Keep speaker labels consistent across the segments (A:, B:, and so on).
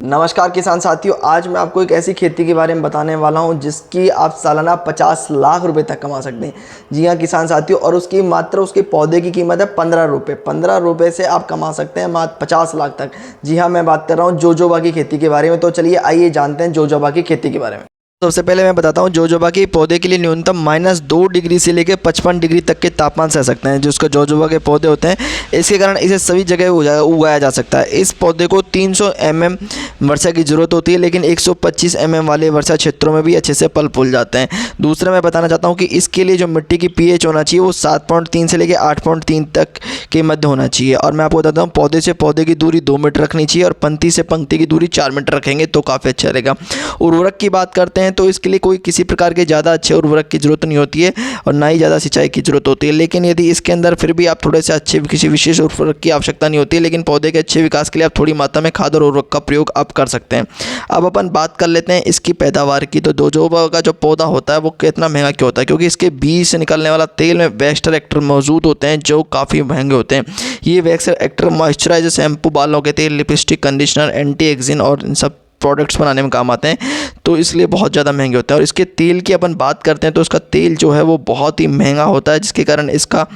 A: नमस्कार किसान साथियों, आज मैं आपको एक ऐसी खेती के बारे में बताने वाला हूं जिसकी आप सालाना 50 लाख रुपए तक कमा सकते हैं। जी हां किसान साथियों, और उसकी मात्र उसके पौधे की कीमत है 15 रुपये। 15 रुपये से आप कमा सकते हैं मात्र 50 लाख तक। जी हां, मैं बात कर रहा हूं जोजोबा की खेती के बारे में। तो चलिए आइए जानते हैं जोजोबा की खेती के बारे में। सबसे पहले मैं बताता हूँ, जोजोबा के पौधे के लिए न्यूनतम -2 डिग्री से लेकर 55 डिग्री तक के तापमान सह सकते हैं। जो उसके जोजोबा के पौधे होते हैं, इसके कारण इसे सभी जगह उगाया जा सकता है। इस पौधे को 300 mm वर्षा की ज़रूरत होती है, लेकिन 125 mm वाले वर्षा क्षेत्रों में भी अच्छे से फल फूल जाते हैं। दूसरा मैं बताना चाहता हूँ कि इसके लिए जो मिट्टी की pH होना चाहिए वो 7.3 से लेकर 8.3 तक के मध्य होना चाहिए। और मैं आपको बताता हूँ, पौधे से पौधे की दूरी 2 मीटर रखनी चाहिए और पंक्ति से पंक्ति की दूरी 4 मीटर रखेंगे तो काफ़ी अच्छा रहेगा। उर्वरक की बात करते हैं तो इसके लिए कोई किसी प्रकार के ज़्यादा अच्छे उर्वरक की ज़रूरत नहीं होती है और ना ही ज़्यादा सिंचाई की ज़रूरत होती है। लेकिन यदि इसके अंदर फिर भी आप थोड़े से अच्छे किसी विशेष उर्वरक की आवश्यकता नहीं होती है, लेकिन पौधे के अच्छे विकास के लिए आप थोड़ी मात्रा में खाद और उर्वरक का प्रयोग आप कर सकते हैं। अब अपन बात कर लेते हैं इसकी पैदावार की। तो जोजोबा का जो पौधा होता है वो कितना महंगा क्यों होता है? क्योंकि इसके बीज से निकलने वाला तेल में वैक्टर एक्टर मौजूद होते हैं जो काफ़ी महंगे होते हैं। ये वैक्टर एक्टर मॉइस्चराइजर, शैम्पू, बालों के तेल, लिपस्टिक, कंडीशनर, एंटी एजिंग और इन सब प्रोडक्ट्स बनाने में काम आते हैं, तो इसलिए बहुत ज़्यादा महंगे होते हैं। और इसके तेल की अपन बात करते हैं तो उसका तेल जो है वो बहुत ही महंगा होता है, जिसके कारण इसका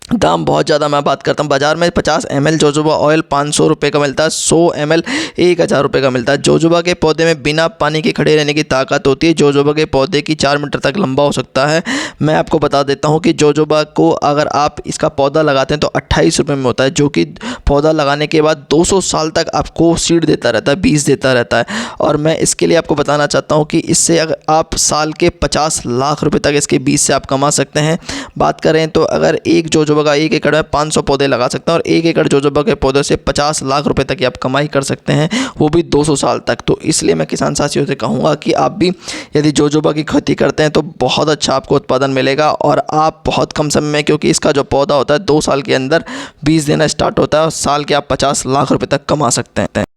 A: दाम बहुत ज़्यादा मैं बात करता हूँ। बाज़ार में 50 ml जोजोबा ऑयल 500 रुपये का मिलता है, 100 ml 1000 रुपये का मिलता है। जोजोबा के पौधे में बिना पानी के खड़े रहने की ताकत होती है। जोजोबा के पौधे की 4 मीटर तक लंबा हो सकता है। मैं आपको बता देता हूँ कि जोजोबा को अगर आप इसका पौधा लगाते हैं तो 28 रुपये में होता है, जो कि पौधा लगाने के बाद 200 साल तक आपको सीड देता रहता है, बीज देता रहता है। और मैं इसके लिए आपको बताना चाहता हूँ कि इससे अगर आप साल के 50 लाख रुपये तक इसके बीज से आप कमा सकते हैं। बात करें तो अगर एक जोजोबा का 1 एकड़ में 500 पौधे लगा सकते हैं और 1 एकड़ जोजोबा के पौधे से 50 लाख रुपए तक की आप कमाई कर सकते हैं, वो भी 200 साल तक। तो इसलिए मैं किसान साथियों से कहूँगा कि आप भी यदि जोजोबा की खेती करते हैं तो बहुत अच्छा आपको उत्पादन मिलेगा और आप बहुत कम समय में, क्योंकि इसका जो पौधा होता है 2 साल के अंदर बीज देना स्टार्ट होता है और साल के आप 50 लाख रुपये तक कमा सकते हैं।